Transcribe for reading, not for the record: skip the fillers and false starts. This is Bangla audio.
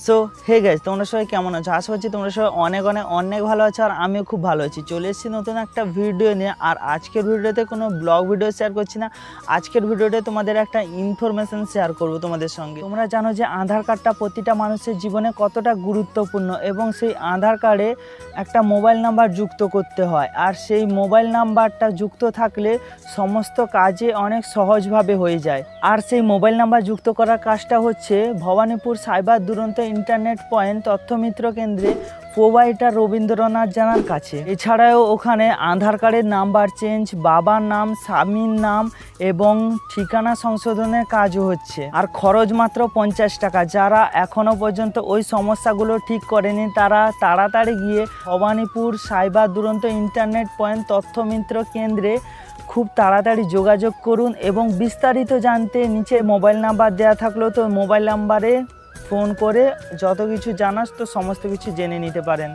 সো হে গাইস, তোমরা সবাই কেমন আছো? আশা করছি তোমরা সবাই অনেক অনেক অনেক ভালো আছো, আর আমিও খুব ভালো আছি। চলে এসেছি নতুন একটা ভিডিও নিয়ে। আর আজকের ভিডিওতে কোনো ব্লগ ভিডিও শেয়ার করছি না, আজকের ভিডিওতে তোমাদের একটা ইনফরমেশন শেয়ার করব তোমাদের সঙ্গে। তোমরা জানো যে আধার কার্ডটা প্রতিটা মানুষের জীবনে কতটা গুরুত্বপূর্ণ, এবং সেই আধার কার্ডে একটা মোবাইল নাম্বার যুক্ত করতে হয়। আর সেই মোবাইল নাম্বারটা যুক্ত থাকলে সমস্ত কাজে অনেক সহজভাবে হয়ে যায়। আর সেই মোবাইল নাম্বার যুক্ত করার কাজটা হচ্ছে ভবানীপুর সাইবার দুরন্ত ইন্টারনেট পয়েন্ট তথ্যমিত্র কেন্দ্রে প্রোভাইডার রবীন্দ্রনাথ জানার কাছে। এছাড়াও ওখানে আধার কার্ডের নাম্বার চেঞ্জ, বাবার নাম, স্বামীর নাম এবং ঠিকানা সংশোধনের কাজও হচ্ছে। আর খরচ মাত্র 50 টাকা। যারা এখনও পর্যন্ত ওই সমস্যাগুলো ঠিক করেনি তারা তাড়াতাড়ি গিয়ে ভবানীপুর সাইবার দুরন্ত ইন্টারনেট পয়েন্ট তথ্যমিত্র কেন্দ্রে খুব তাড়াতাড়ি যোগাযোগ করুন, এবং বিস্তারিত জানতে নিচে মোবাইল নাম্বার দেওয়া থাকলো, তো মোবাইল নাম্বারে ফোন করে যত কিছু জানাস তো সমস্ত কিছু জেনে নিতে পারেন।